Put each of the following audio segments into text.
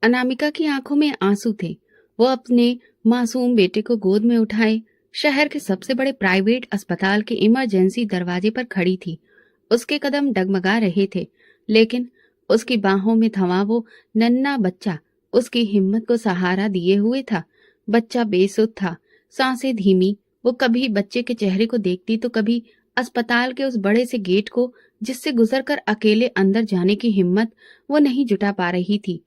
अनामिका की आंखों में आंसू थे। वो अपने मासूम बेटे को गोद में उठाए शहर के सबसे बड़े प्राइवेट अस्पताल के इमरजेंसी दरवाजे पर खड़ी थी। उसके कदम डगमगा रहे थे, लेकिन उसकी बाहों में थमा वो नन्हा बच्चा उसकी हिम्मत को सहारा दिए हुए था। बच्चा बेसुध था, सांसें धीमी। वो कभी बच्चे के चेहरे को देखती तो कभी अस्पताल के उस बड़े से गेट को, जिससे गुजरकर अकेले अंदर जाने की हिम्मत वो नहीं जुटा पा रही थी।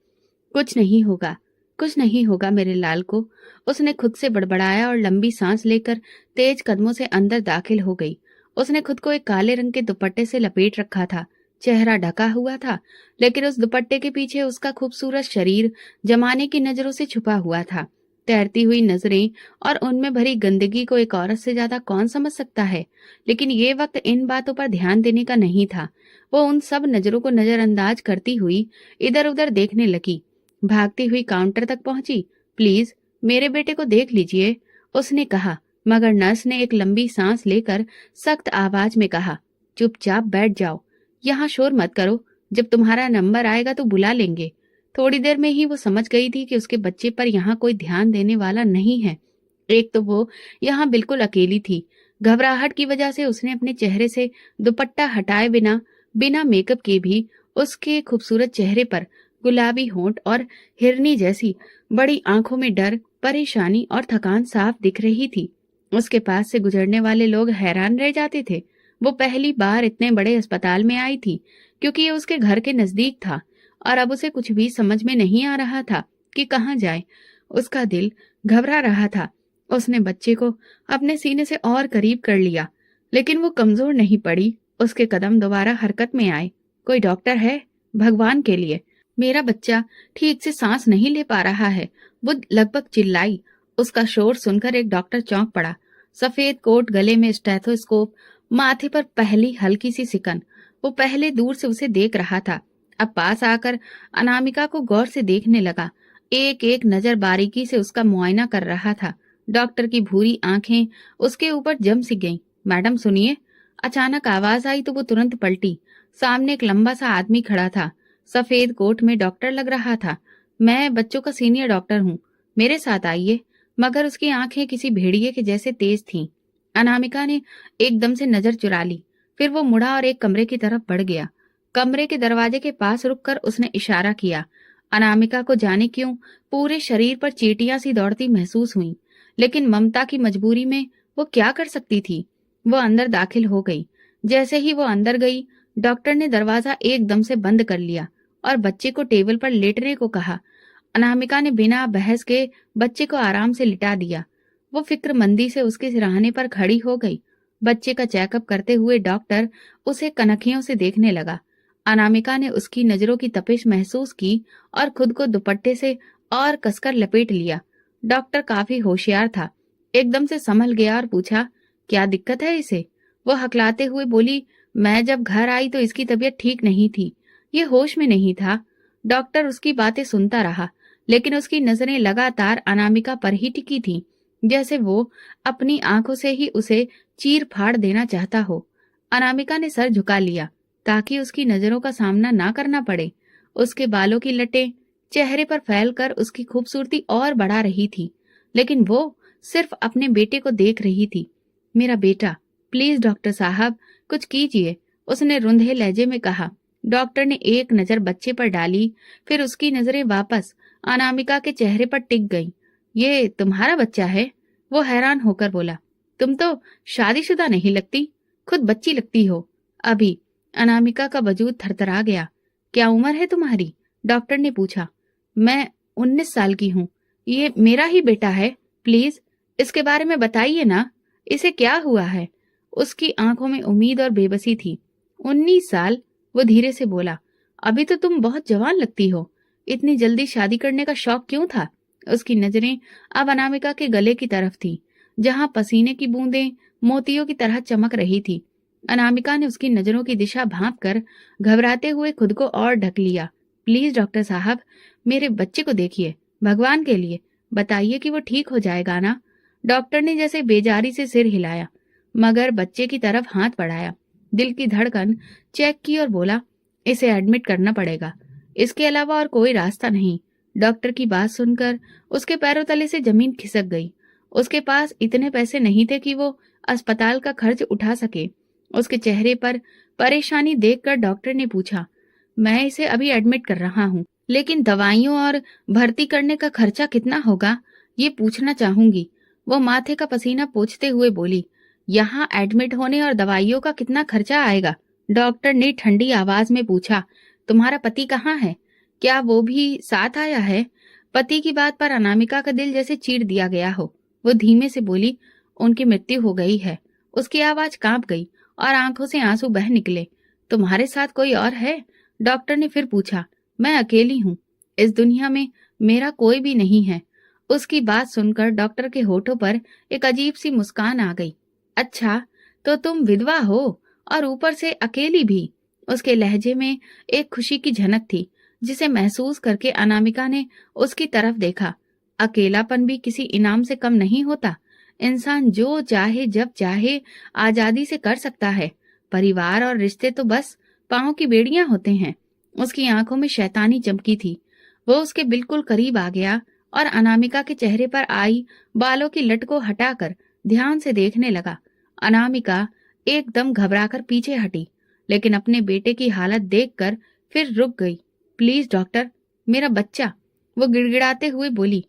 कुछ नहीं होगा, कुछ नहीं होगा मेरे लाल को, उसने खुद से बड़बड़ाया और लंबी सांस लेकर तेज कदमों से अंदर दाखिल हो गई। उसने खुद को एक काले रंग के दुपट्टे से लपेट रखा था। चेहरा ढका हुआ था, लेकिन उस दुपट्टे के पीछे उसका खूबसूरत शरीर जमाने की नजरों से छुपा हुआ था। तैरती हुई नजरें और उनमें भरी गंदगी को एक औरत से ज्यादा कौन समझ सकता है। लेकिन ये वक्त इन बातों पर ध्यान देने का नहीं था। वो उन सब नजरों को नजरअंदाज करती हुई इधर उधर देखने लगी। भागती हुई काउंटर तक पहुंची। प्लीज मेरे बेटे को देख लीजिए, उसने कहा, मगर नर्स ने एक लंबी सांस लेकर सख्त आवाज में कहा, चुपचाप बैठ जाओ, यहाँ शोर मत करो, जब तुम्हारा नंबर आएगा तो बुला लेंगे। थोड़ी देर में ही वो समझ गई थी कि उसके बच्चे पर यहाँ कोई ध्यान देने वाला नहीं है। एक तो वो यहाँ बिल्कुल अकेली थी। घबराहट की वजह से उसने अपने चेहरे से दुपट्टा हटाए बिना बिना मेकअप के भी उसके खूबसूरत चेहरे पर गुलाबी होंठ और हिरनी जैसी बड़ी आंखों में डर, परेशानी और थकान साफ दिख रही थी। उसके पास से गुजरने वाले लोग हैरान रह जाते थे। वो पहली बार इतने बड़े अस्पताल में आई थी, क्योंकि ये उसके घर के नजदीक था, और अब उसे कुछ भी समझ में नहीं आ रहा था कि कहाँ जाए। उसका दिल घबरा रहा था। उसने बच्चे को अपने सीने से और करीब कर लिया, लेकिन वो कमजोर नहीं पड़ी। उसके कदम दोबारा हरकत में आए। कोई डॉक्टर है? भगवान के लिए, मेरा बच्चा ठीक से सांस नहीं ले पा रहा है, वो लगभग चिल्लाई। उसका शोर सुनकर एक डॉक्टर चौंक पड़ा। सफेद कोट, गले में स्टेथोस्कोप, माथे पर पहली हल्की सी सिकन। वो पहले दूर से उसे देख रहा था, अब पास आकर अनामिका को गौर से देखने लगा। एक एक नजर बारीकी से उसका मुआयना कर रहा था। डॉक्टर की भूरी आंखें उसके ऊपर जम सी गईं। मैडम सुनिए। अचानक आवाज आई तो वो तुरंत पलटी। सामने एक लंबा सा आदमी खड़ा था, सफेद कोट में डॉक्टर लग रहा था। मैं बच्चों का सीनियर डॉक्टर हूँ, मेरे साथ आइए। मगर उसकी आंखें किसी भेड़िए के जैसे तेज थीं। अनामिका ने एकदम से नजर चुरा ली। फिर वो मुड़ा और एक कमरे की तरफ बढ़ गया। कमरे के दरवाजे के पास रुककर उसने इशारा किया। अनामिका को जाने क्यों पूरे शरीर पर चींटियां सी दौड़ती महसूस हुई, लेकिन ममता की मजबूरी में वो क्या कर सकती थी। वो अंदर दाखिल हो गई। जैसे ही वो अंदर गई, डॉक्टर ने दरवाजा एकदम से बंद कर लिया और बच्चे को टेबल पर लेटने को कहा। अनामिका ने बिना बहस के बच्चे को आराम से लिटा दिया। वो फिक्रमंदी से उसके सिरहाने पर खड़ी हो गई। बच्चे का चेकअप करते हुए डॉक्टर उसे कनखियों से देखने लगा। अनामिका ने उसकी नजरों की तपिश महसूस की और खुद को दुपट्टे से और कसकर लपेट लिया। डॉक्टर काफी होशियार था, एकदम से संभल गया और पूछा, क्या दिक्कत है इसे? वो हकलाते हुए बोली, मैं जब घर आई तो इसकी तबीयत ठीक नहीं थी, ये होश में नहीं था। डॉक्टर उसकी बातें सुनता रहा, लेकिन उसकी नजरें लगातार अनामिका पर ही टिकी थीं, जैसे वो अपनी आंखों से ही उसे चीर फाड़ देना चाहता हो। अनामिका ने सर झुका लिया ताकि उसकी नजरों का सामना ना करना पड़े। उसके बालों की लटें चेहरे पर फैलकर उसकी खूबसूरती और बढ़ा रही थी, लेकिन वो सिर्फ अपने बेटे को देख रही थी। मेरा बेटा, प्लीज डॉक्टर साहब, कुछ कीजिए, उसने रुंधे लहजे में कहा। डॉक्टर ने एक नजर बच्चे पर डाली, फिर उसकी नजरें वापस अनामिका के चेहरे पर टिक गईं। ये तुम्हारा बच्चा है? वो हैरान होकर बोला। तुम तो शादीशुदा नहीं लगती, खुद बच्ची लगती हो अभी। अनामिका का वजूद थरथरा गया। क्या उम्र है तुम्हारी? डॉक्टर ने पूछा। मैं 19 साल की हूँ। ये मेरा ही बेटा है, प्लीज इसके बारे में बताइए ना, इसे क्या हुआ है? उसकी आंखों में उम्मीद और बेबसी थी। 19 साल, वो धीरे से बोला। अभी तो तुम बहुत जवान लगती हो, इतनी जल्दी शादी करने का शौक क्यों था? उसकी नजरें अब अनामिका के गले की तरफ थी, जहां पसीने की बूंदें मोतियों की तरह चमक रही थी। अनामिका ने उसकी नजरों की दिशा भांप कर घबराते हुए खुद को और ढक लिया। प्लीज डॉक्टर साहब, मेरे बच्चे को देखिए, भगवान के लिए बताइए कि वो ठीक हो जाएगा ना? डॉक्टर ने जैसे बेजारी से सिर हिलाया, मगर बच्चे की तरफ हाथ बढ़ाया, दिल की धड़कन चेक की और बोला, इसे एडमिट करना पड़ेगा, इसके अलावा और कोई रास्ता नहीं। डॉक्टर की बात सुनकर उसके पैरों तले से जमीन खिसक गई। उसके पास इतने पैसे नहीं थे कि वो अस्पताल का खर्च उठा सके। उसके चेहरे पर परेशानी देखकर डॉक्टर ने पूछा, मैं इसे अभी एडमिट कर रहा हूँ, लेकिन दवाइयों और भर्ती करने का खर्चा कितना होगा ये पूछना चाहूंगी। वो माथे का पसीना पोंछते हुए बोली, यहाँ एडमिट होने और दवाइयों का कितना खर्चा आएगा? डॉक्टर ने ठंडी आवाज में पूछा, तुम्हारा पति कहाँ है? क्या वो भी साथ आया है? पति की बात पर अनामिका का दिल जैसे चीर दिया गया हो। वो धीमे से बोली, उनकी मृत्यु हो गई है। उसकी आवाज कांप गई और आंखों से आंसू बह निकले। तुम्हारे साथ कोई और है? डॉक्टर ने फिर पूछा। मैं अकेली हूँ, इस दुनिया में मेरा कोई भी नहीं है। उसकी बात सुनकर डॉक्टर के होठों पर एक अजीब सी मुस्कान आ गई। अच्छा, तो तुम विधवा हो और ऊपर से अकेली भी? उसके लहजे में एक खुशी की झनक थी, जिसे महसूस करके अनामिका ने उसकी तरफ देखा। अकेलापन भी किसी इनाम से कम नहीं होता। इंसान जो चाहे जब चाहे आजादी से कर सकता है। परिवार और रिश्ते तो बस पांव की बेड़ियां होते हैं। उसकी आंखों में शैतानी चमकी थी। वो उसके बिल्कुल करीब आ गया और अनामिका के चेहरे पर आई बालों की लट को हटाकर ध्यान से देखने लगा। अनामिका एकदम घबराकर पीछे हटी, लेकिन अपने बेटे की हालत देखकर फिर रुक गई। प्लीज डॉक्टर, मेरा बच्चा, वो गिड़गिड़ाते हुए बोली।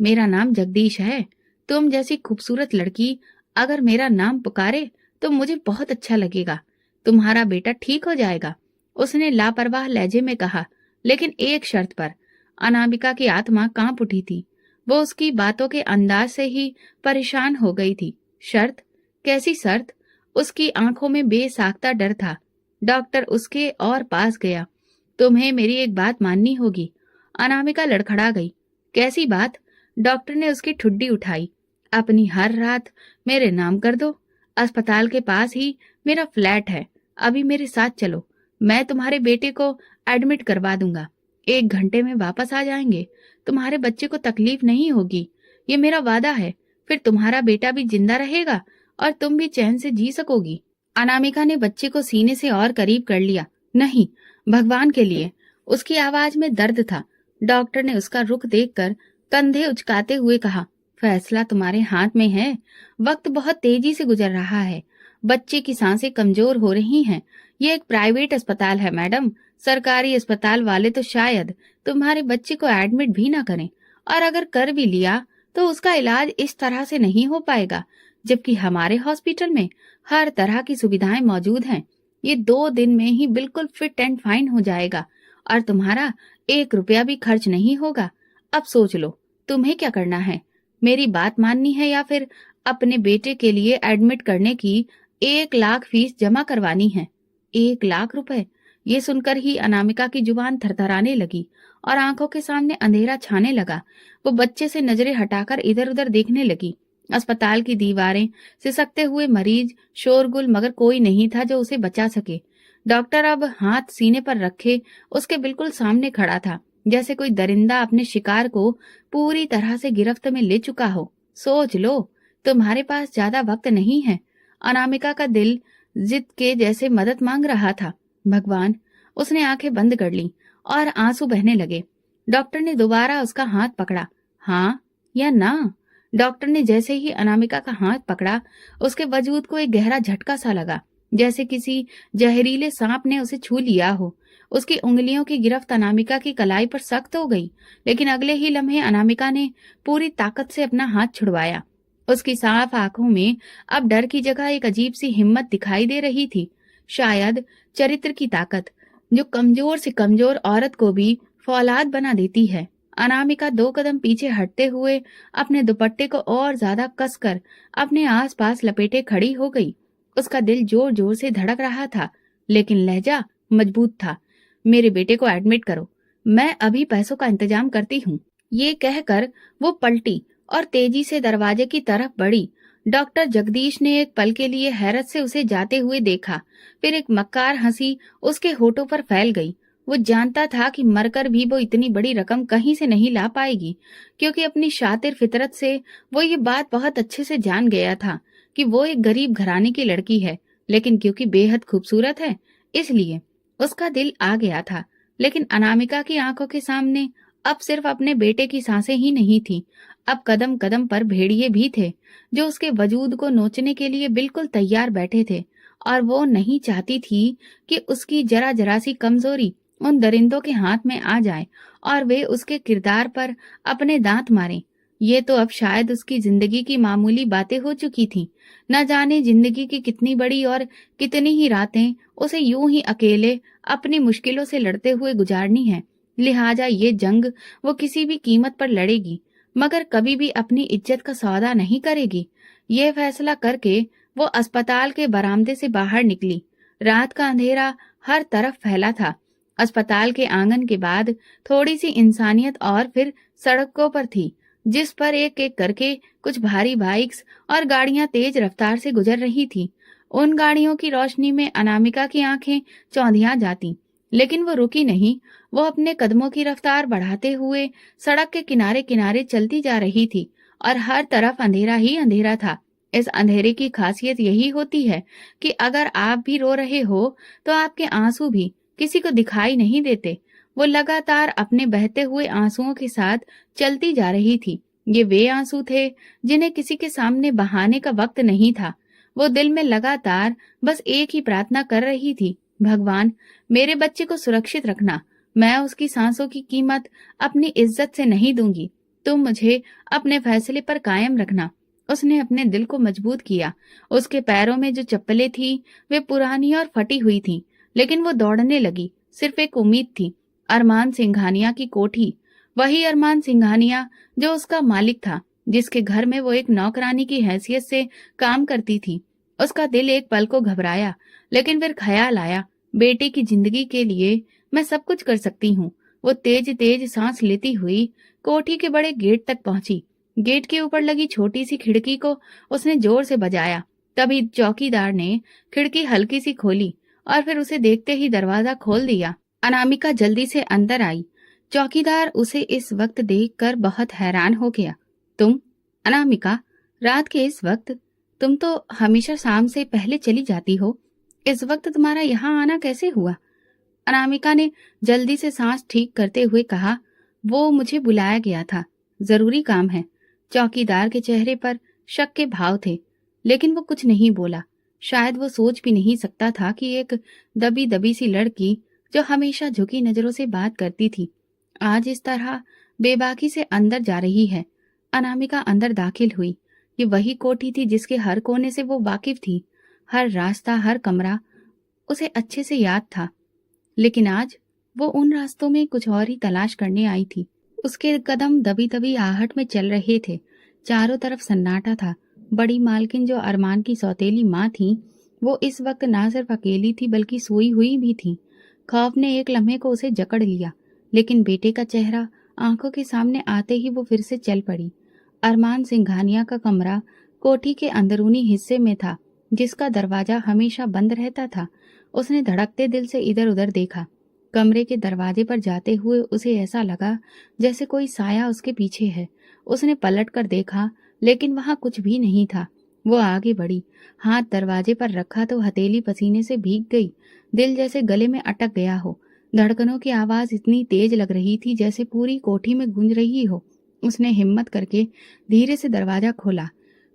मेरा नाम जगदीश है। तुम जैसी खूबसूरत लड़की अगर मेरा नाम पुकारे तो मुझे बहुत अच्छा लगेगा। तुम्हारा बेटा ठीक हो जाएगा, उसने लापरवाह लहजे में कहा, लेकिन एक शर्त पर। अनामिका की आत्मा कांप उठी थी। वो उसकी बातों के अंदाज से ही परेशान हो गई थी। शर्त? कैसी शर्त? उसकी आंखों में बेसाख्ता डर था। डॉक्टर उसके और पास गया। तुम्हें मेरी एक बात माननी होगी। अनामिका लड़खड़ा गई। कैसी बात? डॉक्टर ने उसकी ठुड्डी उठाई। अपनी हर रात मेरे नाम कर दो। अस्पताल के पास ही मेरा फ्लैट है। अभी मेरे साथ चलो, मैं तुम्हारे बेटे को एडमिट करवा दूंगा। 1 घंटे में वापस आ जाएंगे। तुम्हारे बच्चे को तकलीफ नहीं होगी, ये मेरा वादा है। फिर तुम्हारा बेटा भी जिंदा रहेगा और तुम भी चैन से जी सकोगी। अनामिका ने बच्चे को सीने से और करीब कर लिया। नहीं, भगवान के लिए। उसकी आवाज में दर्द था। डॉक्टर ने उसका रुख देखकर कंधे उचकाते हुए कहा, फैसला तुम्हारे हाथ में है। वक्त बहुत तेजी से गुजर रहा है। बच्चे की सांसें कमजोर हो रही हैं। ये एक प्राइवेट अस्पताल है मैडम। सरकारी अस्पताल वाले तो शायद तुम्हारे बच्चे को एडमिट भी ना करें, और अगर कर भी लिया तो उसका इलाज इस तरह से नहीं हो पाएगा, जबकि हमारे हॉस्पिटल में हर तरह की सुविधाएं मौजूद हैं। ये 2 दिन में ही बिल्कुल फिट एंड फाइन हो जाएगा और तुम्हारा 1 रुपया भी खर्च नहीं होगा। अब सोच लो, तुम्हें क्या करना है? मेरी बात माननी है या फिर अपने बेटे के लिए एडमिट करने की 1 लाख फीस जमा करवानी है? 1 लाख रुपए? ये सुनकर ही अनामिका की जुबान थरथराने लगी और आंखों के सामने अंधेरा छाने लगा। वो बच्चे से नजरें हटाकर इधर उधर देखने लगी। अस्पताल की दीवारें, सिसकते हुए मरीज, शोरगुल, मगर कोई नहीं था जो उसे बचा सके। डॉक्टर अब हाथ सीने पर रखे उसके बिल्कुल सामने खड़ा था, जैसे कोई दरिंदा अपने शिकार को पूरी तरह से गिरफ्त में ले चुका हो। सोच लो, तुम्हारे पास ज्यादा वक्त नहीं है। अनामिका का दिल जिद के जैसे मदद मांग रहा था। भगवान, उसने आंखें बंद कर ली और आंसू बहने लगे। डॉक्टर ने दोबारा उसका हाथ पकड़ा। हाँ या ना? डॉक्टर ने जैसे ही अनामिका का हाथ पकड़ा, उसके वजूद को एक गहरा झटका सा लगा, जैसे किसी जहरीले सांप ने उसे छू लिया हो। उसकी उंगलियों की गिरफ्त अनामिका की कलाई पर सख्त हो गई, लेकिन अगले ही लम्हे अनामिका ने पूरी ताकत से अपना हाथ छुड़वाया। उसकी साफ आंखों में अब डर की जगह एक अजीब सी हिम्मत दिखाई दे रही थी, शायद चरित्र की ताकत, जो कमजोर से कमजोर औरत को भी फौलाद बना देती है। अनामिका 2 कदम पीछे हटते हुए अपने दुपट्टे को और ज्यादा कसकर अपने आसपास लपेटे खड़ी हो गई। उसका दिल जोर जोर से धड़क रहा था, लेकिन लहजा मजबूत था। मेरे बेटे को एडमिट करो, मैं अभी पैसों का इंतजाम करती हूँ। ये कहकर वो पलटी और तेजी से दरवाजे की तरफ बढ़ी। डॉक्टर जगदीश ने एक पल के लिए हैरत से उसे जाते हुए देखा, फिर एक मक्कार हंसी उसके होठों पर फैल गई। वो जानता था कि मरकर भी वो इतनी बड़ी रकम कहीं से नहीं ला पाएगी, क्योंकि अपनी शातिर फितरत से वो ये बात बहुत अच्छे से जान गया था कि वो एक गरीब घराने की लड़की है, लेकिन क्योंकि बेहद खूबसूरत है इसलिए उसका दिल आ गया था। लेकिन अनामिका की आंखों के सामने अब सिर्फ अपने बेटे की सांसें ही नहीं थी, अब कदम कदम पर भेड़िए भी थे जो उसके वजूद को नोचने के लिए बिल्कुल तैयार बैठे थे। और वो नहीं चाहती थी कि उसकी जरा जरा सी कमजोरी उन दरिंदों के हाथ में आ जाए और वे उसके किरदार पर अपने दांत मारें। ये तो अब शायद उसकी जिंदगी की मामूली बातें हो चुकी थीं। न जाने जिंदगी की कितनी बड़ी और कितनी ही रातें उसे यूं ही अकेले अपनी मुश्किलों से लड़ते हुए गुजारनी है। लिहाजा ये जंग वो किसी भी कीमत पर लड़ेगी, मगर कभी भी अपनी इज्जत का सौदा नहीं करेगी। ये फैसला करके वो अस्पताल के बरामदे से बाहर निकली। रात का अंधेरा हर तरफ फैला था। अस्पताल के आंगन के बाद थोड़ी सी इंसानियत और फिर सड़कों पर थी, जिस पर एक एक करके कुछ भारी बाइक्स और गाड़ियां तेज रफ्तार से गुजर रही थी। उन गाड़ियों की रोशनी में अनामिका की आंखें चौंधिया जाती, लेकिन वो रुकी नहीं। वो अपने कदमों की रफ्तार बढ़ाते हुए सड़क के किनारे किनारे चलती जा रही थी और हर तरफ अंधेरा ही अंधेरा था। इस अंधेरे की खासियत यही होती है कि अगर आप भी रो रहे हो तो आपके आंसू भी किसी को दिखाई नहीं देते। वो लगातार अपने बहते हुए आंसुओं के साथ चलती जा रही थी। ये वे आंसू थे जिन्हें किसी के सामने बहाने का वक्त नहीं था। वो दिल में लगातार बस एक ही प्रार्थना कर रही थी, भगवान, मेरे बच्चे को सुरक्षित रखना। मैं उसकी सांसों की कीमत अपनी इज्जत से नहीं दूंगी। तुम मुझे अपने फैसले पर कायम रखना। उसने अपने दिल को मजबूत किया। उसके पैरों में जो चप्पलें थी वे पुरानी और फटी हुई थीं, लेकिन वो दौड़ने लगी। सिर्फ एक उम्मीद थी, अरमान सिंघानिया की कोठी। वही अरमान सिंघानिया जो उसका मालिक था, जिसके घर में वो एक नौकरानी की हैसियत से काम करती थी। उसका दिल एक पल को घबराया, लेकिन फिर ख्याल आया, बेटे की जिंदगी के लिए मैं सब कुछ कर सकती हूँ। वो तेज तेज सांस लेती हुई कोठी के बड़े गेट तक पहुंची। गेट के ऊपर लगी छोटी सी खिड़की को उसने जोर से बजाया। तभी चौकीदार ने खिड़की हल्की सी खोली और फिर उसे देखते ही दरवाजा खोल दिया। अनामिका जल्दी से अंदर आई। चौकीदार उसे इस वक्त देखकर बहुत हैरान हो गया। तुम, अनामिका, रात के इस वक्त? तुम तो हमेशा शाम से पहले चली जाती हो। इस वक्त तुम्हारा यहाँ आना कैसे हुआ? अनामिका ने जल्दी से सांस ठीक करते हुए कहा, वो मुझे बुलाया गया था, जरूरी काम है। चौकीदार के चेहरे पर शक के भाव थे, लेकिन वो कुछ नहीं बोला। शायद वो सोच भी नहीं सकता था कि एक दबी दबी सी लड़की जो हमेशा झुकी नजरों से बात करती थी, आज इस तरह बेबाकी से अंदर जा रही है। अनामिका अंदर दाखिल हुई। ये वही कोठी थी जिसके हर कोने से वो वाकिफ थी। हर रास्ता, हर कमरा उसे अच्छे से याद था। लेकिन आज वो उन रास्तों में कुछ और ही तलाश करने आई थी। उसके कदम दबी दबी आहट में चल रहे थे। चारों तरफ सन्नाटा था। बड़ी मालकिन जो अरमान की सौतेली माँ थी, वो इस वक्त ना सिर्फ अकेली थी बल्कि सोई हुई भी थी। खौफ ने एक लम्हे को उसे जकड़ लिया, लेकिन बेटे का चेहरा आंखों के सामने आते ही वो फिर से चल पड़ी। अरमान सिंघानिया का कमरा कोठी के अंदरूनी हिस्से में था, जिसका दरवाजा हमेशा बंद रहता था। उसने धड़कते दिल से इधर उधर देखा। कमरे के दरवाजे पर जाते हुए उसे ऐसा लगा जैसे कोई साया उसके पीछे है। उसने पलट कर देखा, लेकिन वहां कुछ भी नहीं था। वो आगे बढ़ी, हाथ दरवाजे पर रखा तो हथेली पसीने से भीग गई। दिल जैसे गले में अटक गया हो। धड़कनों की आवाज इतनी तेज लग रही थी जैसे पूरी कोठी में गूंज रही हो। उसने हिम्मत करके धीरे से दरवाजा खोला।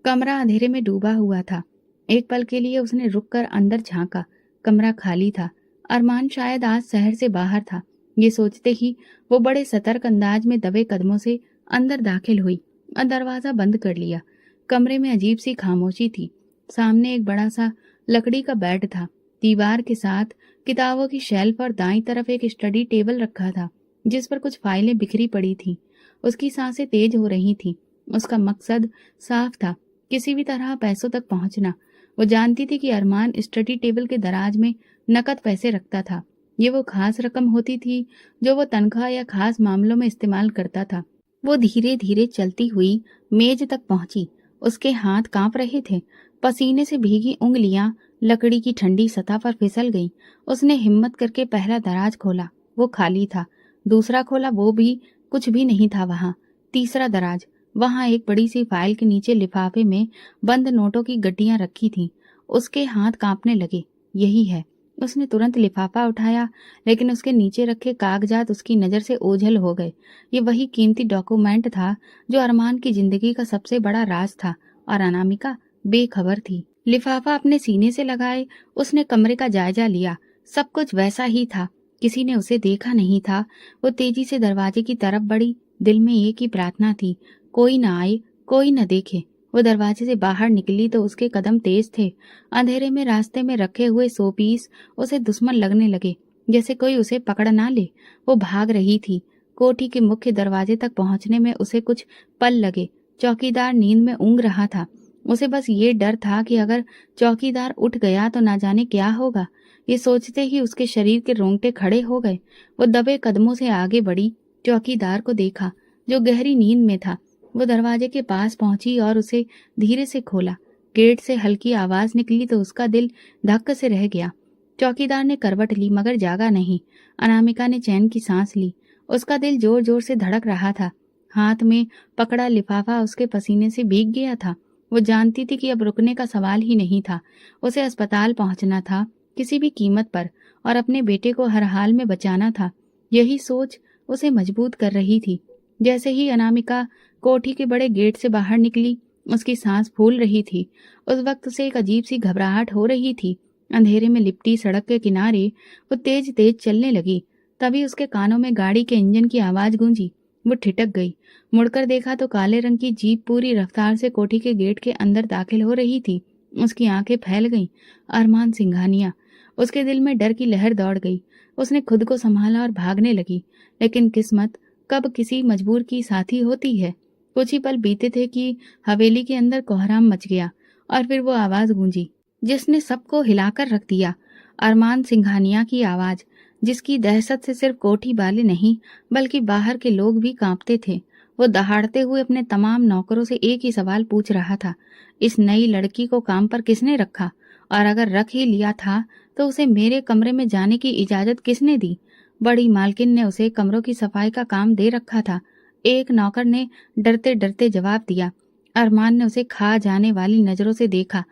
कमरा अंधेरे में डूबा हुआ था। एक पल के लिए उसने रुककर अंदर झांका। कमरा खाली था। अरमान शायद आज शहर से बाहर था। ये सोचते ही वो बड़े सतर्क अंदाज में दबे कदमों से अंदर दाखिल हुई और दरवाजा बंद कर लिया। कमरे में अजीब सी खामोशी थी। सामने एक बड़ा सा लकड़ी का बेड था। दीवार के साथ किताबों की शेल्फ और दाईं तरफ एक स्टडी टेबल रखा था, जिस पर कुछ फाइलें बिखरी पड़ी थी। उसकी सांसें तेज हो रही थी। उसका मकसद साफ था, किसी भी तरह पैसों तक पहुंचना। वो जानती थी कि अरमान स्टडी टेबल के दराज में नकद पैसे रखता था। ये वो खास रकम होती थी जो वो तनख्वाह या खास मामलों में इस्तेमाल करता था। वो धीरे धीरे चलती हुई मेज तक पहुंची। उसके हाथ कांप रहे थे। पसीने से भीगी उंगलियां लकड़ी की ठंडी सतह पर फिसल गईं। उसने हिम्मत करके पहला दराज खोला, वो खाली था। दूसरा खोला, वो भी कुछ भी नहीं था वहां। तीसरा दराज, वहां एक बड़ी सी फाइल के नीचे लिफाफे में बंद नोटों की गड्डियां रखी थीं। उसके हाथ कांपने लगे। यही है, उसने तुरंत लिफाफा उठाया, लेकिन उसके नीचे रखे कागजात उसकी नजर से ओझल हो गए। ये वही कीमती डॉक्यूमेंट था जो अरमान की जिंदगी का सबसे बड़ा राज था, और अनामिका बेखबर थी। लिफाफा अपने सीने से लगाए उसने कमरे का जायजा लिया। सब कुछ वैसा ही था, किसी ने उसे देखा नहीं था। वो तेजी से दरवाजे की तरफ बढ़ी। दिल में एक ही प्रार्थना थी, कोई न आए, कोई न देखे। वो दरवाजे से बाहर निकली तो उसके कदम तेज थे। अंधेरे में रास्ते में रखे हुए शोपीस उसे दुश्मन लगने लगे, जैसे कोई उसे पकड़ ना ले। वो भाग रही थी। कोठी के मुख्य दरवाजे तक पहुंचने में उसे कुछ पल लगे। चौकीदार नींद में ऊँग रहा था। उसे बस ये डर था कि अगर चौकीदार उठ गया तो ना जाने क्या होगा। ये सोचते ही उसके शरीर के रोंगटे खड़े हो गए। वो दबे कदमों से आगे बढ़ी। चौकीदार को देखा, जो गहरी नींद में था। वो दरवाजे के पास पहुंची और उसे धीरे से खोला। गेट से हल्की आवाज निकली तो उसका दिल धक्क से रह गया। चौकीदार ने करवट ली मगर जागा नहीं। अनामिका ने चैन की सांस ली। उसका दिल जोर जोर से धड़क रहा था। हाथ में पकड़ा लिफाफा उसके पसीने से भीग गया था। वो जानती थी कि अब रुकने का सवाल ही नहीं था। उसे अस्पताल पहुंचना था, किसी भी कीमत पर, और अपने बेटे को हर हाल में बचाना था। यही सोच उसे मजबूत कर रही थी। जैसे ही अनामिका कोठी के बड़े गेट से बाहर निकली, उसकी सांस फूल रही थी। उस वक्त उसे एक अजीब सी घबराहट हो रही थी। अंधेरे में लिपटी सड़क के किनारे वो तेज तेज चलने लगी। तभी उसके कानों में गाड़ी के इंजन की आवाज गूंजी। वो ठिठक गई। मुड़कर देखा तो काले रंग की जीप पूरी रफ्तार से कोठी के गेट के अंदर दाखिल हो रही थी। उसकी आंखें फैल गईं। अरमान सिंघानिया। उसके दिल में डर की लहर दौड़ गई। उसने खुद को संभाला और भागने लगी। लेकिन किस्मत कब किसी मजबूर की साथी होती है। कुछ ही पल बीते थे कि हवेली के अंदर कोहराम मच गया, और फिर वो आवाज गूंजी जिसने सबको हिलाकर रख दिया। अरमान सिंघानिया की आवाज, जिसकी दहशत से सिर्फ कोठी वाले नहीं बल्कि बाहर के लोग भी कांपते थे। वो दहाड़ते हुए अपने तमाम नौकरों से एक ही सवाल पूछ रहा था, इस नई लड़की को काम पर किसने रखा, और अगर रख ही लिया था तो उसे मेरे कमरे में जाने की इजाजत किसने दी। बड़ी मालकिन ने उसे कमरों की सफाई का काम दे रखा था। एक नौकर ने डरते डरते जवाब दिया। अरमान ने उसे खा जाने वाली नजरों से देखा।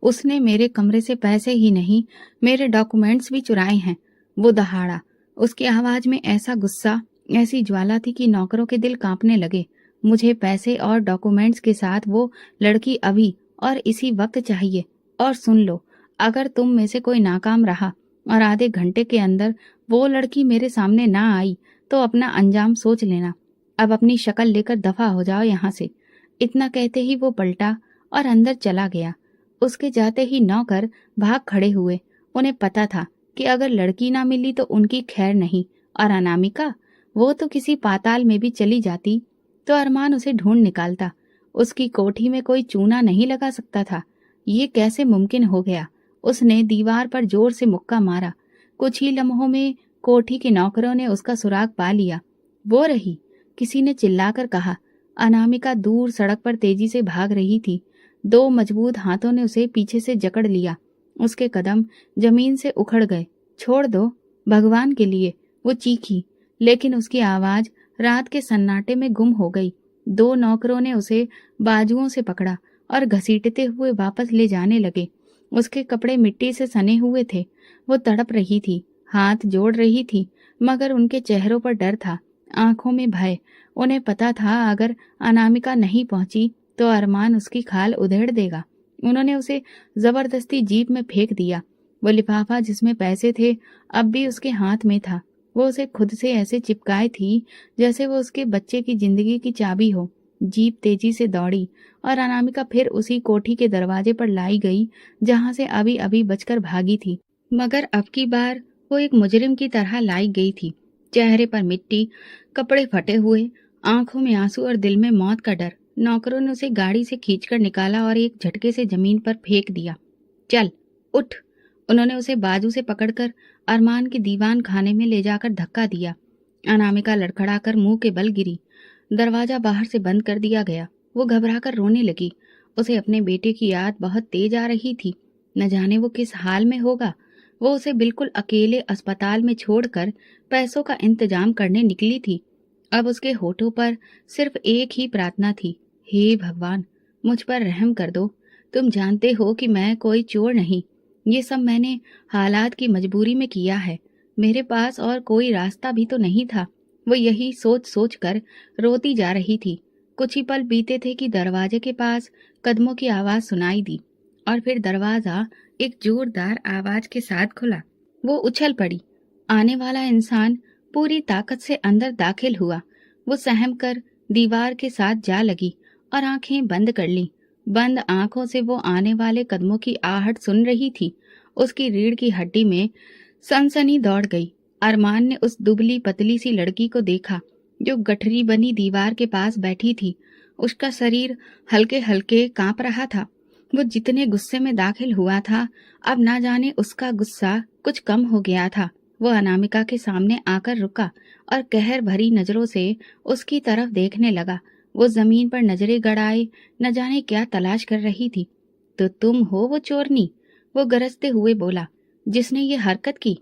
उसने मेरे कमरे से पैसे ही नहीं, मेरे डॉक्यूमेंट्स भी चुराए हैं। वो दहाड़ा। उसकी आवाज में ऐसा गुस्सा, ऐसी ज्वाला थी कि नौकरों के दिल कांपने लगे। मुझे पैसे और डॉक्यूमेंट्स के साथ वो लड़की अभी और इसी वक्त चाहिए। और सुन लो, अगर तुम में से कोई नाकाम रहा और आधे घंटे के अंदर वो लड़की मेरे सामने ना आई तो अपना अंजाम सोच लेना। अब अपनी शक्ल लेकर दफा हो जाओ यहाँ से। इतना कहते ही वो पलटा और अंदर चला गया। उसके जाते ही नौकर भाग खड़े हुए। उन्हें पता था कि अगर लड़की ना मिली तो उनकी खैर नहीं, और अनामिका, वो तो किसी पाताल में भी चली जाती तो अरमान उसे ढूंढ निकालता। उसकी कोठी में कोई चूना नहीं लगा सकता था। ये कैसे मुमकिन हो गया। उसने दीवार पर जोर से मुक्का मारा। कुछ ही लम्हों में कोठी के नौकरों ने उसका सुराग पा लिया। वो रही, किसी ने चिल्लाकर कहा। अनामिका दूर सड़क पर तेजी से भाग रही थी। दो मजबूत हाथों ने उसे पीछे से जकड़ लिया। उसके कदम जमीन से उखड़ गए। छोड़ दो, भगवान के लिए, वो चीखी, लेकिन उसकी आवाज रात के सन्नाटे में गुम हो गई। दो नौकरों ने उसे बाजुओं से पकड़ा और घसीटते हुए वापस ले जाने लगे। उसके कपड़े मिट्टी से सने हुए थे। वो तड़प रही थी, हाथ जोड़ रही थी, मगर उनके चेहरों पर डर था, आंखों में भय। उन्हें पता था अगर अनामिका नहीं पहुंची तो अरमान उसकी खाल उधेड़ देगा। उन्होंने उसे जबरदस्ती जीप में फेंक दिया। वो लिफाफा जिसमें पैसे थे अब भी उसके हाथ में था। वो उसे खुद से ऐसे चिपकाए थी जैसे वो उसके बच्चे की जिंदगी की चाबी हो। जीप तेजी से दौड़ी और अनामिका फिर उसी कोठी के दरवाजे पर लाई गई जहां से अभी अभी बचकर भागी थी। मगर अब की बार वो एक मुजरिम की तरह लाई गई थी। चेहरे पर मिट्टी, कपड़े फटे हुए, आंखों में आंसू और दिल में मौत का डर। नौकरों ने उसे गाड़ी से खींचकर निकाला और एक झटके से जमीन पर फेंक दिया। चल, उठ। उन्होंने उसे बाजू से पकड़कर अरमान के दीवान खाने में ले जाकर धक्का दिया। अनामिका लड़खड़ाकर मुंह के बल गिरी। दरवाजा बाहर से बंद कर दिया गया। वो घबराकर रोने लगी। उसे अपने बेटे की याद बहुत तेज आ रही थी। न जाने वो किस हाल में होगा। वो उसे बिल्कुल अकेले अस्पताल में छोड़कर पैसों का इंतजाम करने निकली थी। अब उसके होठों पर सिर्फ एक ही प्रार्थना थी, हे भगवान, मुझ पर रहम कर दो। तुम जानते हो कि मैं कोई चोर नहीं। ये सब मैंने हालात की मजबूरी में किया है। मेरे पास और कोई रास्ता भी तो नहीं था। वो यही सोच सोच कर रोती जा रही थी। कुछ ही पल बीते थे कि दरवाजे के पास कदमों की आवाज सुनाई दी और फिर दरवाजा एक जोरदार आवाज के साथ खुला। वो उछल पड़ी। आने वाला इंसान पूरी ताकत से अंदर दाखिल हुआ। वो सहम कर दीवार के साथ जा लगी और आंखें बंद कर ली। बंद आंखों से वो आने वाले कदमों की आहट सुन रही थी। उसकी रीढ़ की हड्डी में सनसनी दौड़ गई। अरमान ने उस दुबली पतली सी लड़की को देखा जो गठरी बनी दीवार के पास बैठी थी। उसका शरीर हल्के हल्के कांप रहा था। वो जितने गुस्से में दाखिल हुआ था, अब ना जाने उसका गुस्सा कुछ कम हो गया था। वो अनामिका के सामने आकर रुका और कहर भरी नजरों से उसकी तरफ देखने लगा। वो जमीन पर नजरें गड़ाए न जाने क्या तलाश कर रही थी। तो तुम हो वो चोरनी? वो गरजते हुए बोला। जिसने ये हरकत की?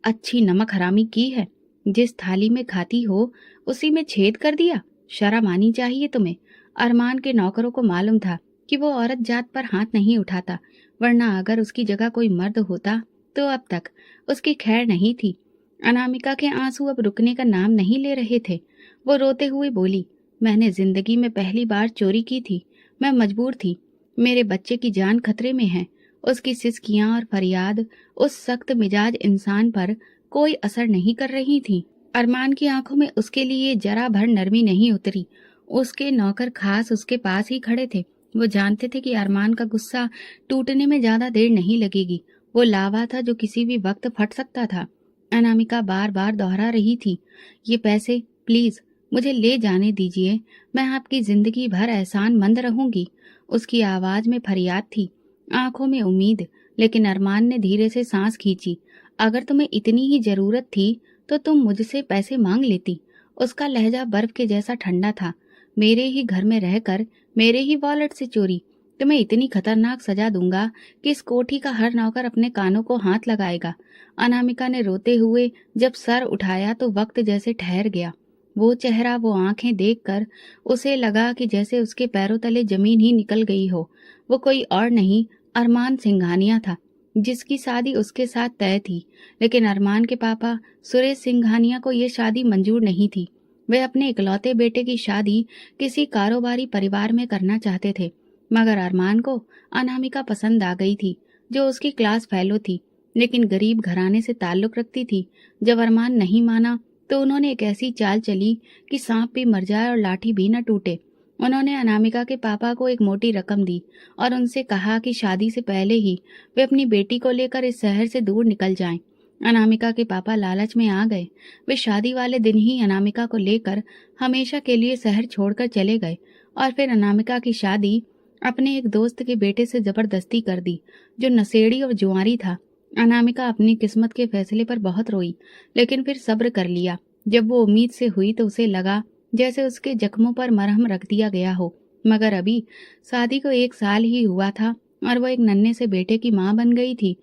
अच्छी नमक हरामी की है। जिस थाली में खाती हो उसी में छेद कर दिया। शर्म आनी चाहिए तुम्हें। अरमान के नौकरों को मालूम था कि वो औरत जात पर हाथ नहीं उठाता, वरना अगर उसकी जगह कोई मर्द होता तो अब तक उसकी खैर नहीं थी। अनामिका के आंसू अब रुकने का नाम नहीं ले रहे थे। वो रोते हुए बोली, मैंने जिंदगी में पहली बार चोरी की थी। मैं मजबूर थी। मेरे बच्चे की जान खतरे में है। उसकी सिसकियां और फरियाद उस सख्त मिजाज इंसान पर कोई असर नहीं कर रही थी। अरमान की आंखों में उसके लिए जरा भर नरमी नहीं उतरी। उसके नौकर खास उसके पास ही खड़े थे। वो जानते थे कि अरमान का गुस्सा टूटने में ज्यादा देर नहीं लगेगी। वो लावा था जो किसी भी वक्त फट सकता था। अनामिका बार बार दोहरा रही थी, ये पैसे प्लीज मुझे ले जाने दीजिए। मैं आपकी जिंदगी भर एहसानमंद रहूंगी। उसकी आवाज में फरियाद थी, आंखों में उम्मीद। लेकिन अरमान ने धीरे से सांस खींची। अगर तुम्हें इतनी ही जरूरत थी तो तुम मुझसे पैसे मांग लेती। उसका लहजा बर्फ के जैसा ठंडा था। मेरे ही घर में रहकर मेरे ही वॉलेट से चोरी। तुम्हें इतनी खतरनाक सजा दूंगा कि इस कोठी का हर नौकर अपने कानों को हाथ लगाएगा। अनामिका ने रोते हुए जब सर उठाया तो वक्त जैसे ठहर गया। वो चेहरा, वो आंखें देखकर उसे लगा कि जैसे उसके पैरों तले जमीन ही निकल गई हो। वो कोई और नहीं, अरमान सिंघानिया था, जिसकी शादी उसके साथ तय थी। लेकिन अरमान के पापा सुरेश सिंघानिया को ये शादी मंजूर नहीं थी। वे अपने इकलौते बेटे की शादी किसी कारोबारी परिवार में करना चाहते थे। मगर अरमान को अनामिका पसंद आ गई थी, जो उसकी क्लास फेलो थी, लेकिन गरीब घराने से ताल्लुक रखती थी। जब अरमान नहीं माना तो उन्होंने एक ऐसी चाल चली कि सांप भी मर जाए और लाठी भी न टूटे। उन्होंने अनामिका के पापा को एक मोटी रकम दी और उनसे कहा कि शादी से पहले ही वे अपनी बेटी को लेकर इस शहर से दूर निकल जाएं। अनामिका के पापा लालच में आ गए। वे शादी वाले दिन ही अनामिका को लेकर हमेशा के लिए शहर छोड़कर चले गए और फिर अनामिका की शादी अपने एक दोस्त के बेटे से जबरदस्ती कर दी, जो नशेड़ी और जुआरी था। अनामिका अपनी किस्मत के फैसले पर बहुत रोई, लेकिन फिर सब्र कर लिया। जब वो उम्मीद से हुई तो उसे लगा जैसे उसके जख्मों पर मरहम रख दिया गया हो। मगर अभी शादी को 1 साल ही हुआ था और वो एक नन्हे से बेटे की मां बन गई थी।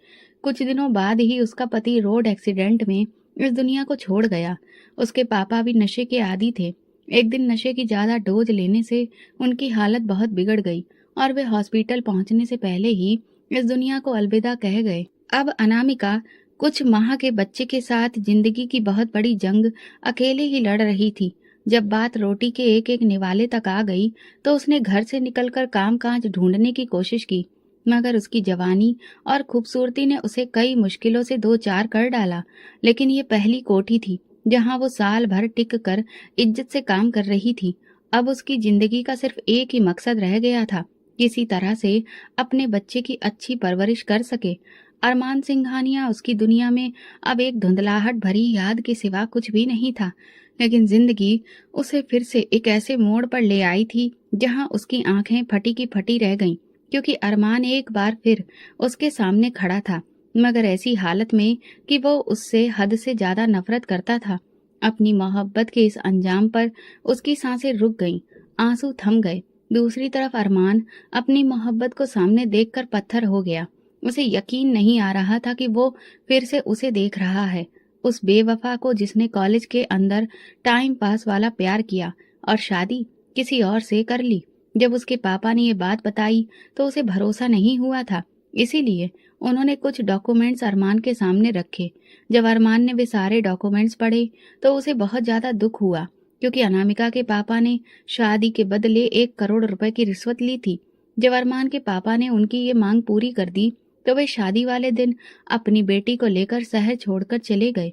कुछ दिनों बाद ही उसका पति रोड एक्सीडेंट में इस दुनिया को छोड़ गया। उसके पापा भी नशे के आदी थे। एक दिन नशे की ज्यादा डोज लेने से उनकी हालत बहुत बिगड़ गई और वे हॉस्पिटल पहुंचने से पहले ही इस दुनिया को अलविदा कह गए। अब अनामिका कुछ माह के बच्चे के साथ जिंदगी की बहुत बड़ी जंग अकेले ही लड़ रही थी। जब बात रोटी के एक एक निवाले तक आ गई तो उसने घर से निकलकर काम काज ढूंढने की कोशिश की, मगर उसकी जवानी और खूबसूरती ने उसे कई मुश्किलों से 2 4 कर डाला। लेकिन ये पहली कोठी थी जहां वो साल भर टिक कर इज्जत से काम कर रही थी। अब उसकी जिंदगी का सिर्फ एक ही मकसद रह गया था, किसी तरह से अपने बच्चे की अच्छी परवरिश कर सके। अरमान सिंघानिया उसकी दुनिया में अब एक धुंधलाहट भरी याद के सिवा कुछ भी नहीं था। लेकिन जिंदगी उसे फिर से एक ऐसे मोड़ पर ले आई थी जहां उसकी आंखें फटी की फटी रह गईं, क्योंकि अरमान एक बार फिर उसके सामने खड़ा था, मगर ऐसी हालत में कि वो उससे हद से ज्यादा नफरत करता था। अपनी मोहब्बत के इस अंजाम पर उसकी सांसें रुक गईं, आंसू थम गए। दूसरी तरफ अरमान अपनी मोहब्बत को सामने देखकर पत्थर हो गया। उसे यकीन नहीं आ रहा था कि वो फिर से उसे देख रहा है, उस बेवफा को जिसने कॉलेज के अंदर टाइम पास वाला प्यार किया और शादी किसी और से कर ली। जब उसके पापा ने ये बात बताई तो उसे भरोसा नहीं हुआ था। इसीलिए उन्होंने कुछ डॉक्यूमेंट्स अरमान के सामने रखे। जब अरमान ने वे सारे डॉक्यूमेंट्स पढ़े तो उसे बहुत ज्यादा दुख हुआ, क्योंकि अनामिका के पापा ने शादी के बदले 1 करोड़ रुपए की रिश्वत ली थी। जब अरमान के पापा ने उनकी ये मांग पूरी कर दी तो वे शादी वाले दिन अपनी बेटी को लेकर शहर छोड़कर चले गए।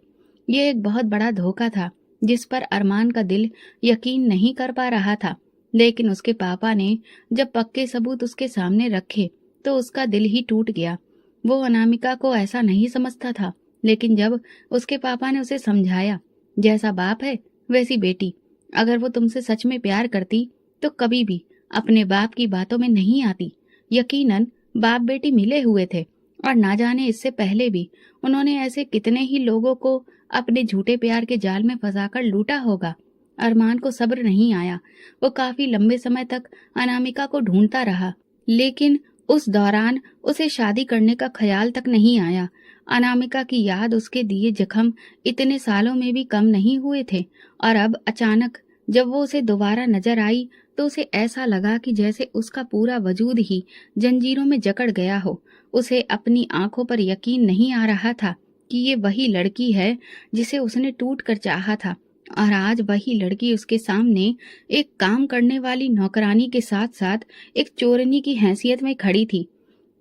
ये एक बहुत बड़ा धोखा था जिस पर अरमान का दिल यकीन नहीं कर पा रहा था, लेकिन उसके पापा ने जब पक्के सबूत उसके सामने रखे तो उसका दिल ही टूट गया। वो अनामिका को ऐसा नहीं समझता था, लेकिन जब उसके पापा ने उसे समझाया, जैसा बाप है वैसी बेटी, अगर वो तुमसे सच में प्यार करती तो कभी भी अपने बाप की बातों में नहीं आती। यकीनन बाप बेटी मिले हुए थे और ना जाने इससे पहले भी उन्होंने ऐसे कितने ही लोगों को अपने झूठे प्यार के जाल में फंसाकर लूटा होगा। अरमान को सब्र नहीं आया। वो काफी लंबे समय तक अनामिका को ढूंढता रहा, लेकिन उस दौरान उसे शादी करने का ख्याल तक नहीं आया। अनामिका की याद उसके दिए जख्म इतने सालों में भी कम नहीं हुए थे, और अब अचानक जब वो उसे दोबारा नजर आई तो उसे ऐसा लगा कि जैसे उसका पूरा वजूद ही जंजीरों में जकड़ गया हो। उसे अपनी आंखों पर यकीन नहीं आ रहा था कि ये वही लड़की है जिसे उसने टूट कर चाहा था, और आज वही लड़की उसके सामने एक काम करने वाली नौकरानी के साथ साथ एक चोरनी की हैसियत में खड़ी थी।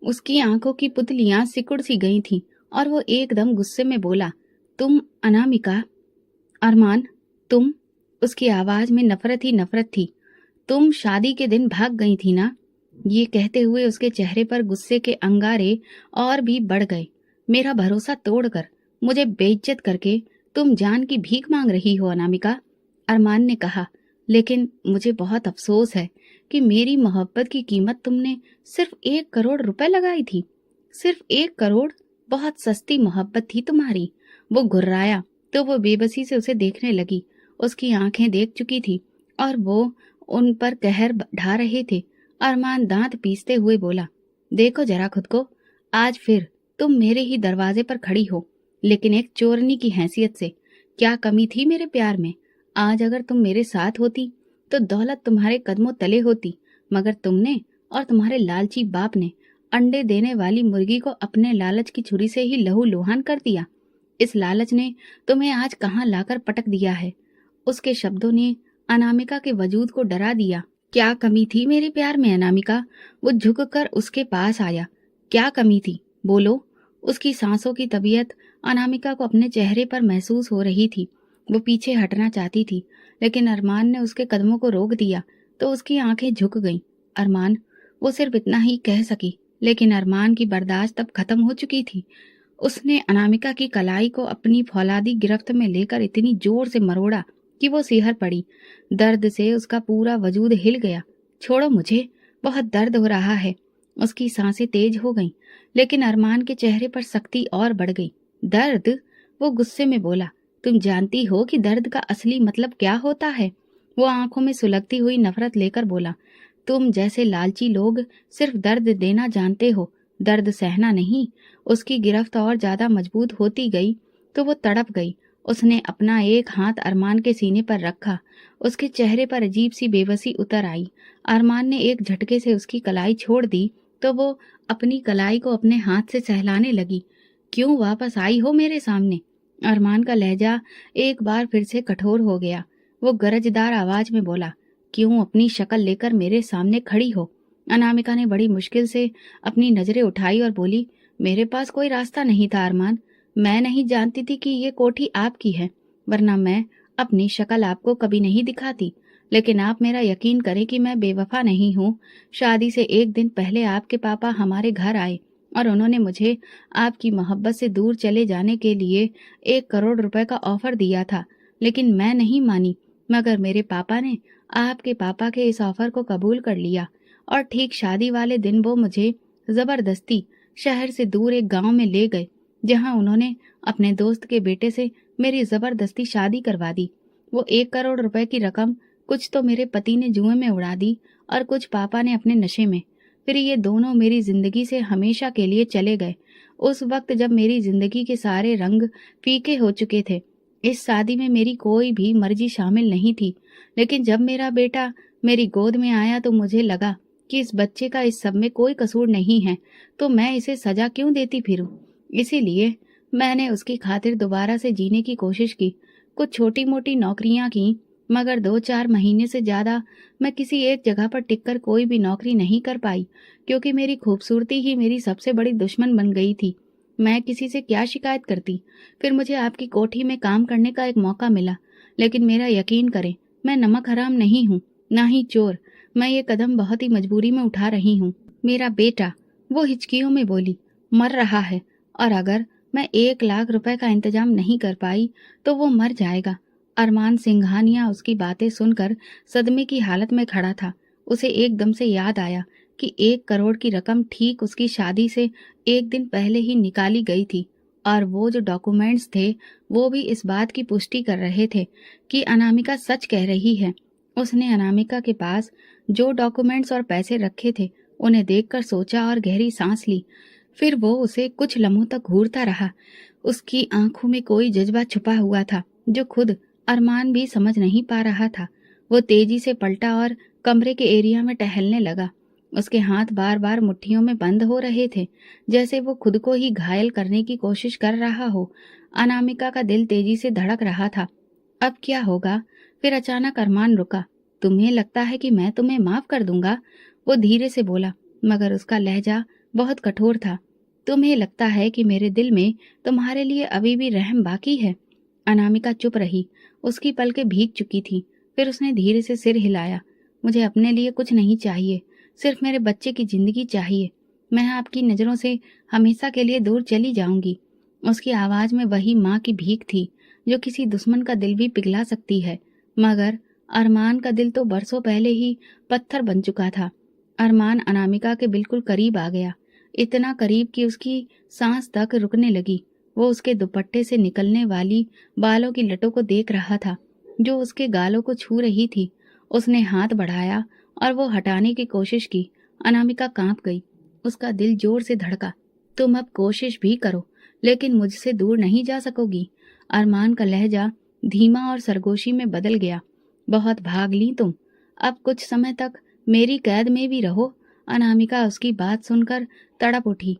उसकी आंखों की पुतलियां सिकुड़ सी गई थीं और वो एकदम गुस्से में बोला, तुम अनामिका? अरमान, तुम? उसकी आवाज में नफरत ही नफरत थी। तुम शादी के दिन भाग गई थी ना? ये कहते हुए उसके चेहरे पर गुस्से के अंगारे और भी बढ़ गए। मेरा भरोसा तोड़कर, मुझे बेइज्जत करके तुम जान की भीख मांग रही हो अनामिका? अरमान ने कहा, लेकिन मुझे बहुत अफसोस है कि मेरी मोहब्बत की कीमत तुमने सिर्फ 1 करोड़ रुपए लगाई थी। सिर्फ 1 करोड़? बहुत सस्ती मोहब्बत थी तुम्हारी। वो घुर्राया तो वो बेबसी से उसे देखने लगी। उसकी आंखें देख चुकी थी और वो उन पर कहर ढा रहे थे। अरमान दांत पीसते हुए बोला, देखो जरा खुद को, आज फिर तुम मेरे ही दरवाजे पर खड़ी हो, लेकिन एक चोरनी की हैसियत से। क्या कमी थी मेरे प्यार में? आज अगर तुम मेरे साथ होती तो दौलत तुम्हारे कदमों तले होती, मगर तुमने और तुम्हारे लालची बाप ने अंडे देने वाली मुर्गी को अपने लालच की छुरी से ही लहू लुहान कर दिया। इस लालच ने तुम्हें आज कहाँ लाकर पटक दिया है। उसके शब्दों ने अनामिका के वजूद को डरा दिया। क्या कमी थी मेरे प्यार में अनामिका? वो झुककर उसके पास आया। क्या कमी थी? बोलो। उसकी सांसों की तबीयत अनामिका को अपने चेहरे पर महसूस हो रही थी। वो पीछे हटना चाहती थी, लेकिन अरमान ने उसके कदमों को रोक दिया तो उसकी आंखें झुक गईं। अरमान, वो सिर्फ इतना ही कह सकी, लेकिन अरमान की बर्दाश्त अब खत्म हो चुकी थी। उसने अनामिका की कलाई को अपनी फौलादी गिरफ्त में लेकर इतनी जोर से मरोड़ा कि वो सिहर पड़ी। दर्द से उसका पूरा वजूद हिल गया। छोड़ो मुझे, बहुत दर्द हो रहा है। उसकी सांसें तेज हो गईं, लेकिन अरमान के चेहरे पर सख्ती और बढ़ गई। दर्द? वो गुस्से में बोला, तुम जानती हो कि दर्द का असली मतलब क्या होता है? वो आंखों में सुलगती हुई नफरत लेकर बोला, तुम जैसे लालची लोग सिर्फ दर्द देना जानते हो, दर्द सहना नहीं। उसकी गिरफ्त और ज्यादा मजबूत होती गई तो वो तड़प गई। उसने अपना एक हाथ अरमान के सीने पर रखा। उसके चेहरे पर अजीब सी बेबसी उतर आई। अरमान ने एक झटके से उसकी कलाई छोड़ दी तो वो अपनी कलाई को अपने हाथ से सहलाने लगी। क्यों वापस आई हो मेरे सामने? अरमान का लहजा एक बार फिर से कठोर हो गया। वो गरजदार आवाज में बोला, क्यों अपनी शक्ल लेकर मेरे सामने खड़ी हो? अनामिका ने बड़ी मुश्किल से अपनी नजरें उठाई और बोली, मेरे पास कोई रास्ता नहीं था अरमान। मैं नहीं जानती थी कि ये कोठी आपकी है, वरना मैं अपनी शक्ल आपको कभी नहीं दिखाती। लेकिन आप मेरा यकीन करें कि मैं बेवफा नहीं हूँ। शादी से एक दिन पहले आपके पापा हमारे घर आए और उन्होंने मुझे आपकी मोहब्बत से दूर चले जाने के लिए 1 करोड़ रुपए का ऑफर दिया था, लेकिन मैं नहीं मानी। मगर मेरे पापा ने आपके पापा के इस ऑफर को कबूल कर लिया और ठीक शादी वाले दिन वो मुझे जबरदस्ती शहर से दूर एक गांव में ले गए, जहां उन्होंने अपने दोस्त के बेटे से मेरी जबरदस्ती शादी करवा दी। वो 1 करोड़ रुपए की रकम कुछ तो मेरे पति ने जुए में उड़ा दी और कुछ पापा ने अपने नशे में। फिर ये दोनों मेरी जिंदगी से हमेशा के लिए चले गए। उस वक्त जब मेरी जिंदगी के सारे रंग फीके हो चुके थे। इस शादी में मेरी कोई भी मर्जी शामिल नहीं थी, लेकिन जब मेरा बेटा मेरी गोद में आया तो मुझे लगा कि इस बच्चे का इस सब में कोई कसूर नहीं है, तो मैं इसे सजा क्यों देती फिरूं? इसीलिए मैंने उसकी खातिर दोबारा से जीने की कोशिश की। कुछ छोटी-मोटी नौकरियां की, मगर 2-4 महीने से ज़्यादा मैं किसी एक जगह पर टिककर कोई भी नौकरी नहीं कर पाई, क्योंकि मेरी खूबसूरती ही मेरी सबसे बड़ी दुश्मन बन गई थी। मैं किसी से क्या शिकायत करती? फिर मुझे आपकी कोठी में काम करने का एक मौका मिला, लेकिन मेरा यकीन करें, मैं नमक हराम नहीं हूँ, ना ही चोर। मैं ये कदम बहुत ही मजबूरी में उठा रही हूँ। मेरा बेटा, वो हिचकियों में बोली, मर रहा है, और अगर मैं 1 लाख रुपए का इंतजाम नहीं कर पाई, तो वो मर जाएगा। अरमान सिंघानिया उसकी बातें सुनकर सदमे की हालत में खड़ा था। उसे एकदम से याद आया कि 1 करोड़ की रकम ठीक उसकी शादी से एक दिन पहले ही निकाली गई थी, और वो जो डॉक्यूमेंट्स थे वो भी इस बात की पुष्टि कर रहे थे कि अनामिका सच कह रही है। उसने अनामिका के पास जो डॉक्यूमेंट्स और पैसे रखे थे उन्हें देखकर सोचा और गहरी सांस ली। फिर वो उसे कुछ लम्हों तक घूरता रहा। उसकी आंखों में कोई जज्बा छुपा हुआ था जो खुद अरमान भी समझ नहीं पा रहा था। वो तेजी से पलटा और कमरे के एरिया में टहलने लगा। उसके हाथ बार बार मुट्ठियों में बंद हो रहे थे, जैसे वो खुद को ही घायल करने की कोशिश कर रहा हो। अनामिका का दिल तेजी से धड़क रहा था। अब क्या होगा? फिर अचानक अरमान रुका। तुम्हें लगता है कि मैं तुम्हें माफ कर दूंगा? वो धीरे से बोला, मगर उसका लहजा बहुत कठोर था। तुम्हें लगता है कि मेरे दिल में तुम्हारे लिए अभी भी रहम बाकी है? अनामिका चुप रही। उसकी पलकें भीग चुकी थीं। फिर उसने धीरे से सिर हिलाया। मुझे अपने लिए कुछ नहीं चाहिए, सिर्फ मेरे बच्चे की जिंदगी चाहिए। मैं आपकी नजरों से हमेशा के लिए दूर चली जाऊंगी। उसकी आवाज में वही माँ की भीख थी जो किसी दुश्मन का दिल भी पिघला सकती है। मगर अरमान का दिल तो बरसों पहले ही पत्थर बन चुका था। अरमान अनामिका के बिल्कुल करीब आ गया, इतना करीब कि उसकी सांस तक रुकने लगी। वो उसके दुपट्टे से निकलने वाली बालों की लटों को देख रहा था जो उसके गालों को छू रही थी। उसने हाथ बढ़ाया और वो हटाने की कोशिश की। अनामिका कांप गई। उसका दिल जोर से धड़का। तुम अब कोशिश भी करो, लेकिन मुझसे दूर नहीं जा सकोगी। अरमान का लहजा धीमा और सरगोशी में बदल गया। बहुत भाग ली तुम, अब कुछ समय तक मेरी कैद में भी रहो। अनामिका उसकी बात सुनकर तड़प उठी।